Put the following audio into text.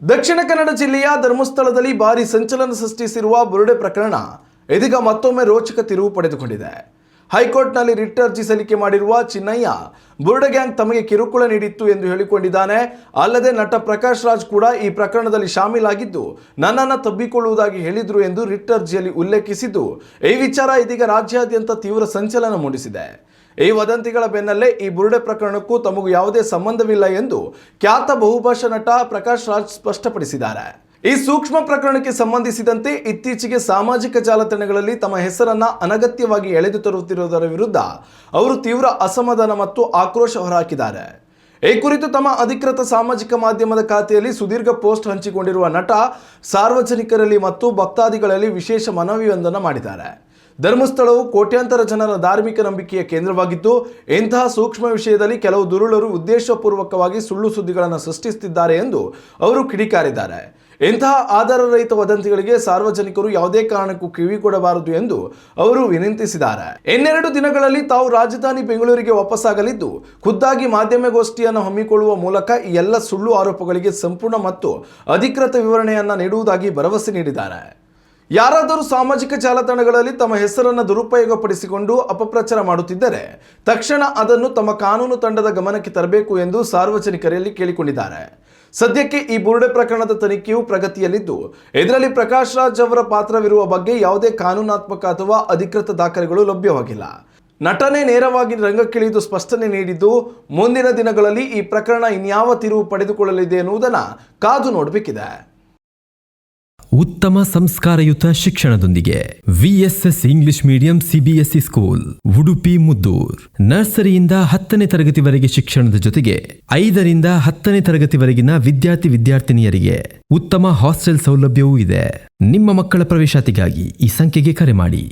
ದಕ್ಷಿಣ ಕನ್ನಡ ಜಿಲ್ಲೆಯ ಧರ್ಮಸ್ಥಳದಲ್ಲಿ ಭಾರಿ ಸಂಚಲನ ಸೃಷ್ಟಿಸಿರುವ ಬುರುಡೆ ಪ್ರಕರಣ ಇದೀಗ ಮತ್ತೊಮ್ಮೆ ರೋಚಕ ತಿರುವು ಪಡೆದುಕೊಂಡಿದೆ. ಹೈಕೋರ್ಟ್ನಲ್ಲಿ ರಿಟ್ ಅರ್ಜಿ ಸಲ್ಲಿಕೆ ಮಾಡಿರುವ ಚಿನ್ನಯ್ಯ ಬುರುಡೆ ಗ್ಯಾಂಗ್ ತಮಗೆ ಕಿರುಕುಳ ನೀಡಿತ್ತು ಎಂದು ಹೇಳಿಕೊಂಡಿದ್ದಾನೆ. ಅಲ್ಲದೆ ನಟ ಪ್ರಕಾಶ್ ರಾಜ್ ಕೂಡ ಈ ಪ್ರಕರಣದಲ್ಲಿ ಶಾಮೀಲಾಗಿದ್ದು ನನ್ನನ್ನು ತಬ್ಬಿಕೊಳ್ಳುವುದಾಗಿ ಹೇಳಿದ್ರು ಎಂದು ರಿಟ್ ಅರ್ಜಿಯಲ್ಲಿ ಉಲ್ಲೇಖಿಸಿದ್ದು ಈ ವಿಚಾರ ಇದೀಗ ರಾಜ್ಯಾದ್ಯಂತ ತೀವ್ರ ಸಂಚಲನ ಮೂಡಿಸಿದೆ. ಈ ವದಂತಿಗಳ ಬೆನ್ನಲ್ಲೇ ಈ ಬುರುಡೆ ಪ್ರಕರಣಕ್ಕೂ ತಮಗೂ ಯಾವುದೇ ಸಂಬಂಧವಿಲ್ಲ ಎಂದು ಖ್ಯಾತ ಬಹುಭಾಷಾ ನಟ ಪ್ರಕಾಶ್ ರಾಜ್ ಸ್ಪಷ್ಟಪಡಿಸಿದ್ದಾರೆ. ಈ ಸೂಕ್ಷ್ಮ ಪ್ರಕರಣಕ್ಕೆ ಸಂಬಂಧಿಸಿದಂತೆ ಇತ್ತೀಚೆಗೆ ಸಾಮಾಜಿಕ ಜಾಲತಾಣಗಳಲ್ಲಿ ತಮ್ಮ ಹೆಸರನ್ನ ಅನಗತ್ಯವಾಗಿ ಎಳೆದು ತರುತ್ತಿರುವುದರ ವಿರುದ್ಧ ಅವರು ತೀವ್ರ ಅಸಮಾಧಾನ ಮತ್ತು ಆಕ್ರೋಶ ಹೊರಹಾಕಿದ್ದಾರೆ. ಈ ಕುರಿತು ತಮ್ಮ ಅಧಿಕೃತ ಸಾಮಾಜಿಕ ಮಾಧ್ಯಮದ ಖಾತೆಯಲ್ಲಿ ಸುದೀರ್ಘ ಪೋಸ್ಟ್ ಹಂಚಿಕೊಂಡಿರುವ ನಟ ಸಾರ್ವಜನಿಕರಲ್ಲಿ ಮತ್ತು ಭಕ್ತಾದಿಗಳಲ್ಲಿ ವಿಶೇಷ ಮನವಿಯೊಂದನ್ನು ಮಾಡಿದ್ದಾರೆ. ಧರ್ಮಸ್ಥಳವು ಕೋಟ್ಯಾಂತರ ಜನರ ಧಾರ್ಮಿಕ ನಂಬಿಕೆಯ ಕೇಂದ್ರವಾಗಿದ್ದು ಇಂತಹ ಸೂಕ್ಷ್ಮ ವಿಷಯದಲ್ಲಿ ಕೆಲವು ದುರುಳರು ಉದ್ದೇಶಪೂರ್ವಕವಾಗಿ ಸುಳ್ಳು ಸುದ್ದಿಗಳನ್ನು ಸೃಷ್ಟಿಸುತ್ತಿದ್ದಾರೆ ಎಂದು ಅವರು ಕಿಡಿಕಾರಿದ್ದಾರೆ. ಇಂತಹ ಆಧಾರರಹಿತ ವದಂತಿಗಳಿಗೆ ಸಾರ್ವಜನಿಕರು ಯಾವುದೇ ಕಾರಣಕ್ಕೂ ಕಿವಿಗೊಡಬಾರದು ಎಂದು ಅವರು ವಿನಂತಿಸಿದ್ದಾರೆ. ಇನ್ನೆರಡು ದಿನಗಳಲ್ಲಿ ತಾವು ರಾಜಧಾನಿ ಬೆಂಗಳೂರಿಗೆ ವಾಪಸ್ಸಾಗಲಿದ್ದು ಖುದ್ದಾಗಿ ಮಾಧ್ಯಮಗೋಷ್ಠಿಯನ್ನು ಹಮ್ಮಿಕೊಳ್ಳುವ ಮೂಲಕ ಈ ಎಲ್ಲ ಸುಳ್ಳು ಆರೋಪಗಳಿಗೆ ಸಂಪೂರ್ಣ ಮತ್ತು ಅಧಿಕೃತ ವಿವರಣೆಯನ್ನು ನೀಡುವುದಾಗಿ ಭರವಸೆ ನೀಡಿದ್ದಾರೆ. ಯಾರಾದರೂ ಸಾಮಾಜಿಕ ಜಾಲತಾಣಗಳಲ್ಲಿ ತಮ್ಮ ಹೆಸರನ್ನು ದುರುಪಯೋಗಪಡಿಸಿಕೊಂಡು ಅಪಪ್ರಚಾರ ಮಾಡುತ್ತಿದ್ದರೆ ತಕ್ಷಣ ಅದನ್ನು ತಮ್ಮ ಕಾನೂನು ತಂಡದ ಗಮನಕ್ಕೆ ತರಬೇಕು ಎಂದು ಸಾರ್ವಜನಿಕರಲ್ಲಿ ಕೇಳಿಕೊಂಡಿದ್ದಾರೆ. ಸದ್ಯಕ್ಕೆ ಈ ಬುರುಡೆ ಪ್ರಕರಣದ ತನಿಖೆಯು ಪ್ರಗತಿಯಲ್ಲಿದ್ದು ಇದರಲ್ಲಿ ಪ್ರಕಾಶ್ ರಾಜ್ ಅವರ ಪಾತ್ರವಿರುವ ಬಗ್ಗೆ ಯಾವುದೇ ಕಾನೂನಾತ್ಮಕ ಅಥವಾ ಅಧಿಕೃತ ದಾಖಲೆಗಳು ಲಭ್ಯವಾಗಿಲ್ಲ. ನಟನೆ ನೇರವಾಗಿ ರಂಗಕ್ಕಿಳಿದು ಸ್ಪಷ್ಟನೆ ನೀಡಿದ್ದು ಮುಂದಿನ ದಿನಗಳಲ್ಲಿ ಈ ಪ್ರಕರಣ ಇನ್ಯಾವ ತಿರುವು ಪಡೆದುಕೊಳ್ಳಲಿದೆ ಎನ್ನುವುದನ್ನು ಕಾದು ನೋಡಬೇಕಿದೆ. ಉತ್ತಮ ಸಂಸ್ಕಾರಯುತ ಶಿಕ್ಷಣದೊಂದಿಗೆ VSS English medium CBSE school Udupi Muddur. ನರ್ಸರಿಯಿಂದ 10ನೇ ತರಗತಿವರೆಗೆ ಶಿಕ್ಷಣದ ಜೊತೆಗೆ 5ರಿಂದ 10ನೇ ತರಗತಿವರೆಗಿನ ವಿದ್ಯಾರ್ಥಿನಿಯರಿಗೆ ಉತ್ತಮ ಹಾಸ್ಟೆಲ್ ಸೌಲಭ್ಯವೂ ಇದೆ. ನಿಮ್ಮ ಮಕ್ಕಳ ಪ್ರವೇಶಾತಿಗಾಗಿ ಈ ಸಂಖ್ಯೆಗೆ ಕರೆ ಮಾಡಿ.